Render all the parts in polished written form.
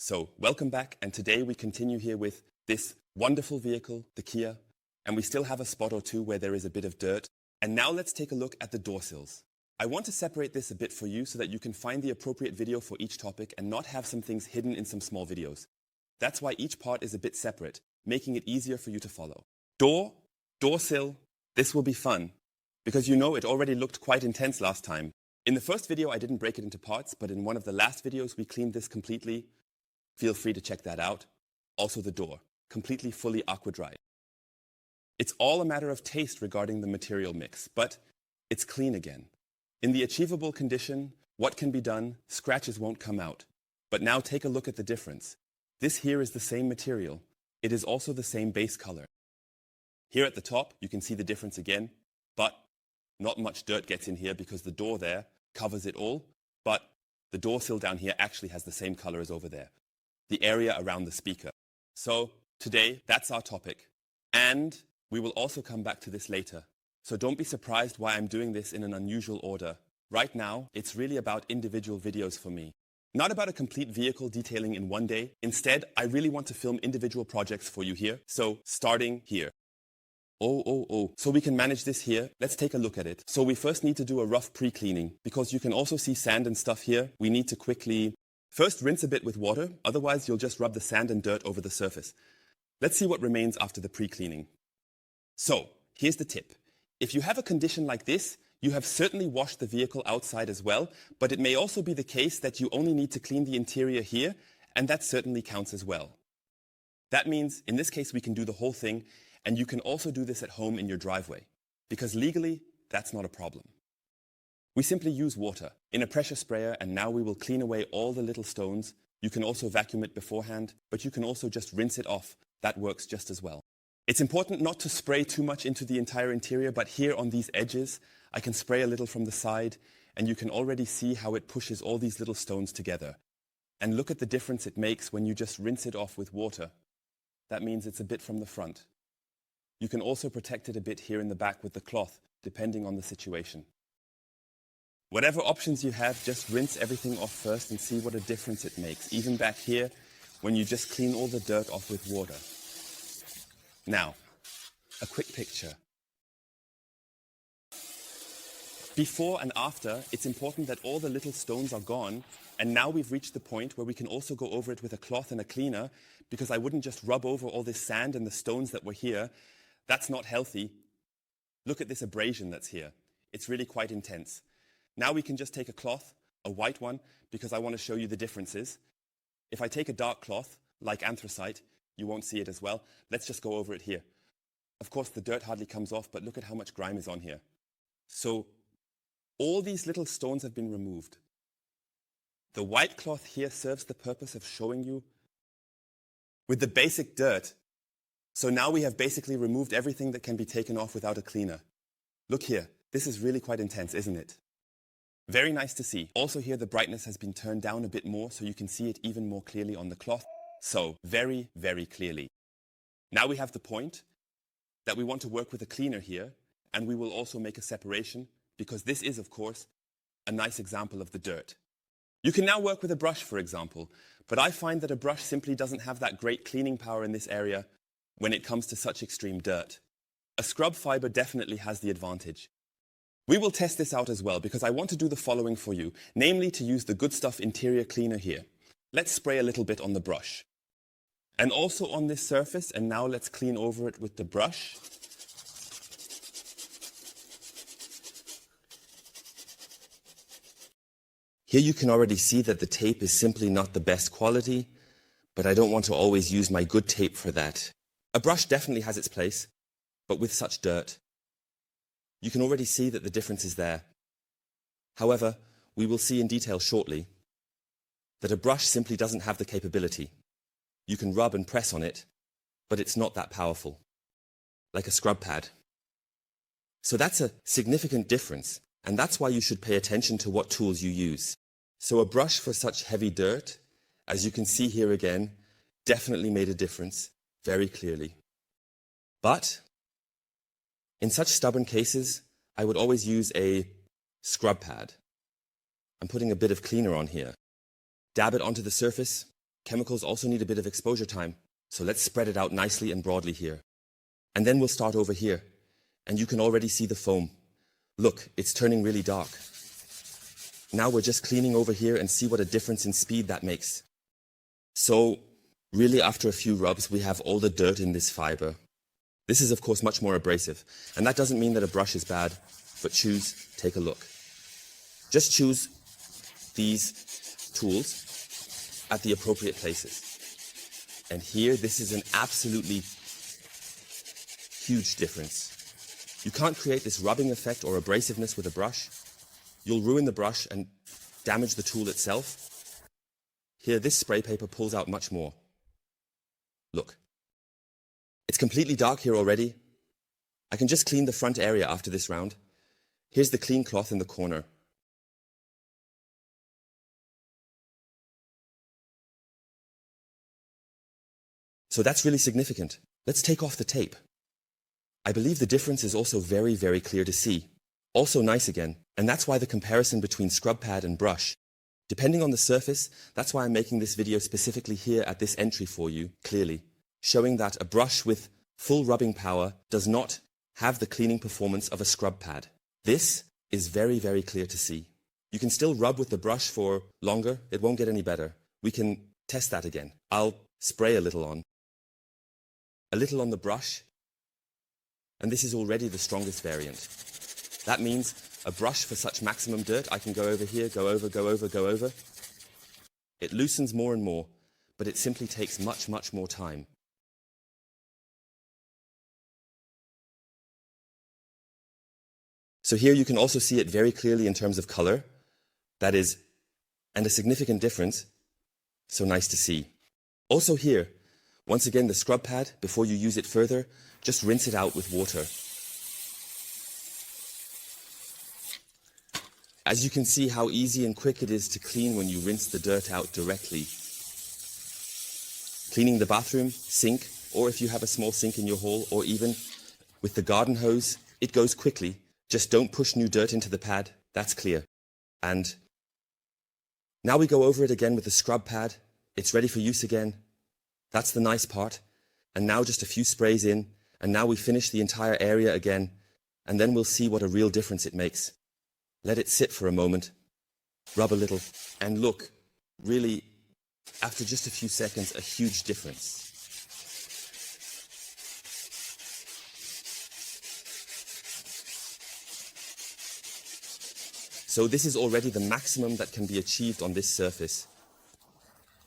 So, welcome back, and today we continue here with this wonderful vehicle, the Kia, and we still have a spot or two where there is a bit of dirt. And now let's take a look at the door sills. I want to separate this a bit for you so that you can find the appropriate video for each topic and not have some things hidden in some small videos. That's why each part is a bit separate, making it easier for you to follow. Door sill, this will be fun, because you know it already looked quite intense last time. In the first video I didn't break it into parts, but in one of the last videos we cleaned this completely. Feel free to check that out. Also the door, completely fully aqua dried. It's all a matter of taste regarding the material mix, but it's clean again. In the achievable condition, what can be done, scratches won't come out. But now take a look at the difference. This here is the same material. It is also the same base color. Here at the top, you can see the difference again, but not much dirt gets in here because the door there covers it all, but the door sill down here actually has the same color as over there. The area around the speaker. So today, that's our topic. And we will also come back to this later. So don't be surprised why I'm doing this in an unusual order. Right now, it's really about individual videos for me. Not about a complete vehicle detailing in one day. Instead, I really want to film individual projects for you here. So starting here. So we can manage this here. Let's take a look at it. So we first need to do a rough pre-cleaning. Because you can also see sand and stuff here, we need to quickly first rinse a bit with water, otherwise you'll just rub the sand and dirt over the surface. Let's see what remains after the pre-cleaning. So, here's the tip. If you have a condition like this, you have certainly washed the vehicle outside as well, but it may also be the case that you only need to clean the interior here, and that certainly counts as well. That means, in this case, we can do the whole thing, and you can also do this at home in your driveway, because legally, that's not a problem. We simply use water in a pressure sprayer, and now we will clean away all the little stones. You can also vacuum it beforehand, but you can also just rinse it off. That works just as well. It's important not to spray too much into the entire interior, but here on these edges, I can spray a little from the side, and you can already see how it pushes all these little stones together. And look at the difference it makes when you just rinse it off with water. That means it's a bit from the front. You can also protect it a bit here in the back with the cloth, depending on the situation. Whatever options you have, just rinse everything off first and see what a difference it makes, even back here when you just clean all the dirt off with water. Now, a quick picture. Before and after, it's important that all the little stones are gone, and now we've reached the point where we can also go over it with a cloth and a cleaner, because I wouldn't just rub over all this sand and the stones that were here. That's not healthy. Look at this abrasion that's here. It's really quite intense. Now we can just take a cloth, a white one, because I want to show you the differences. If I take a dark cloth, like anthracite, you won't see it as well. Let's just go over it here. Of course, the dirt hardly comes off, but look at how much grime is on here. So, all these little stones have been removed. The white cloth here serves the purpose of showing you with the basic dirt. So now we have basically removed everything that can be taken off without a cleaner. Look here. This is really quite intense, isn't it? Very nice to see. Also here the brightness has been turned down a bit more so you can see it even more clearly on the cloth. So very, very clearly. Now we have the point that we want to work with a cleaner here, and we will also make a separation because this is, of course, a nice example of the dirt. You can now work with a brush, for example, but I find that a brush simply doesn't have that great cleaning power in this area when it comes to such extreme dirt. A scrub fiber definitely has the advantage. We will test this out as well because I want to do the following for you, namely to use the Good Stuff interior cleaner here. Let's spray a little bit on the brush. And also on this surface, and now let's clean over it with the brush. Here you can already see that the tape is simply not the best quality, but I don't want to always use my good tape for that. A brush definitely has its place, but with such dirt, you can already see that the difference is there. However, we will see in detail shortly that a brush simply doesn't have the capability. You can rub and press on it, but it's not that powerful, like a scrub pad. So that's a significant difference, and that's why you should pay attention to what tools you use. So a brush for such heavy dirt, as you can see here again, definitely made a difference, very clearly. But in such stubborn cases, I would always use a scrub pad. I'm putting a bit of cleaner on here. Dab it onto the surface, Chemicals also need a bit of exposure time, so let's spread it out nicely and broadly here. And then we'll start over here, and you can already see the foam. Look, it's turning really dark. Now we're just cleaning over here and see what a difference in speed that makes. So, really after a few rubs, we have all the dirt in this fiber. This is of course much more abrasive, and that doesn't mean that a brush is bad, but take a look. Just choose these tools at the appropriate places. And here, this is an absolutely huge difference. You can't create this rubbing effect or abrasiveness with a brush. You'll ruin the brush and damage the tool itself. Here, this spray paper pulls out much more. Look. It's completely dark here already. I can just clean the front area after this round. Here's the clean cloth in the corner. So that's really significant. Let's take off the tape. I believe the difference is also very, very clear to see. Also nice again, and that's why the comparison between scrub pad and brush. Depending on the surface, that's why I'm making this video specifically here at this entry for you, clearly, showing that a brush with full rubbing power does not have the cleaning performance of a scrub pad. This is very, very clear to see. You can still rub with the brush for longer, it won't get any better. We can test that again. I'll spray a little on the brush, and this is already the strongest variant. That means a brush for such maximum dirt, I can go over here, go over, go over, go over. It loosens more and more, but it simply takes much, much more time. So here you can also see it very clearly in terms of color. That is, and a significant difference. So nice to see. Also here, once again, the scrub pad, before you use it further, just rinse it out with water. As you can see how easy and quick it is to clean when you rinse the dirt out directly. Cleaning the bathroom, sink, or if you have a small sink in your hall, or even with the garden hose, it goes quickly. Just don't push new dirt into the pad, that's clear. And now we go over it again with the scrub pad. It's ready for use again. That's the nice part. And now just a few sprays in, and now we finish the entire area again, and then we'll see what a real difference it makes. Let it sit for a moment, rub a little, and look, really, after just a few seconds, a huge difference. So this is already the maximum that can be achieved on this surface.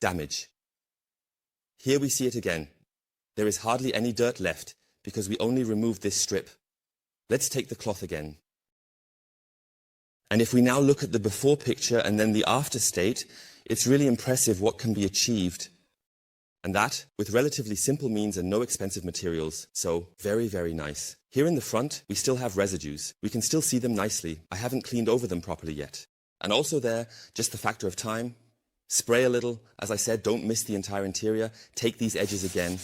Damage. Here we see it again. There is hardly any dirt left because we only removed this strip. Let's take the cloth again. And if we now look at the before picture and then the after state, it's really impressive what can be achieved. And that with relatively simple means and no expensive materials. So very, very nice. Here in the front, we still have residues. We can still see them nicely. I haven't cleaned over them properly yet. And also there, just the factor of time. Spray a little. As I said, don't miss the entire interior. Take these edges again.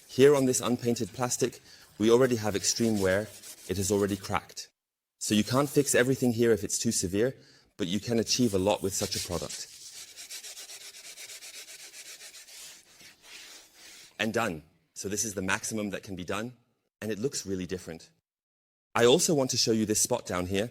Here on this unpainted plastic, we already have extreme wear. It has already cracked. So you can't fix everything here if it's too severe, but you can achieve a lot with such a product. And done. So this is the maximum that can be done, and it looks really different. I also want to show you this spot down here.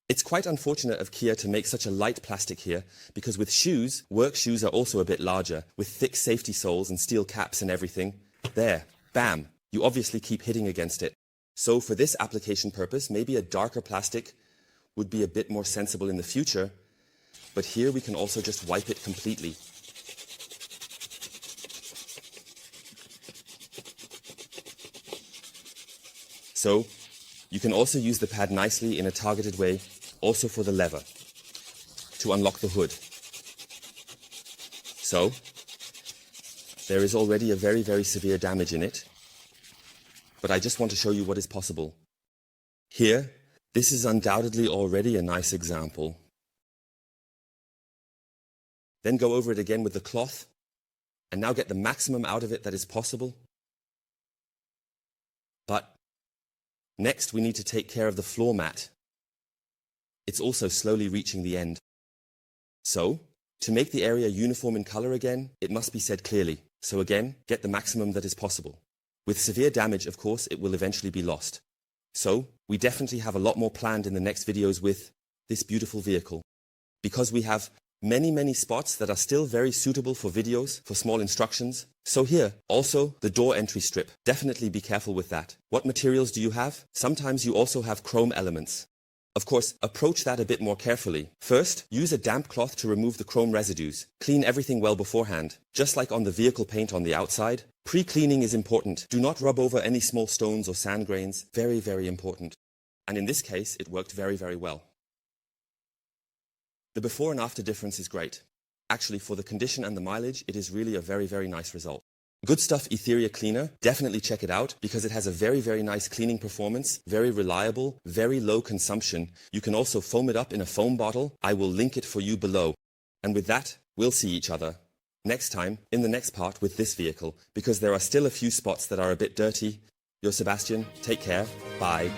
It's quite unfortunate of Kia to make such a light plastic here, because with shoes, work shoes are also a bit larger, with thick safety soles and steel caps and everything. There, bam, you obviously keep hitting against it. So for this application purpose, maybe a darker plastic would be a bit more sensible in the future, but here we can also just wipe it completely. So you can also use the pad nicely in a targeted way, also for the lever, to unlock the hood. So there is already a very, very severe damage in it. But I just want to show you what is possible. Here, this is undoubtedly already a nice example. Then go over it again with the cloth, and now get the maximum out of it that is possible. But next we need to take care of the floor mat. It's also slowly reaching the end. So, To make the area uniform in color again, it must be said clearly. So again, get the maximum that is possible. With severe damage, of course, it will eventually be lost. So, we definitely have a lot more planned in the next videos with this beautiful vehicle. Because we have many spots that are still very suitable for videos, for small instructions. So here, also, the door entry strip. Definitely be careful with that. What materials do you have? Sometimes you also have chrome elements. Of course, approach that a bit more carefully. First, use a damp cloth to remove the chrome residues. Clean everything well beforehand. Just like on the vehicle paint on the outside, pre-cleaning is important. Do not rub over any small stones or sand grains. Very important. And in this case, it worked very well. The before and after difference is great. Actually, for the condition and the mileage, it is really a very nice result. Good Stuff Etheria Cleaner, definitely check it out because it has a very nice cleaning performance, very reliable, very low consumption. You can also foam it up in a foam bottle. I will link it for you below. And with that, we'll see each other next time in the next part with this vehicle because there are still a few spots that are a bit dirty. Yo, Sebastian, take care. Bye.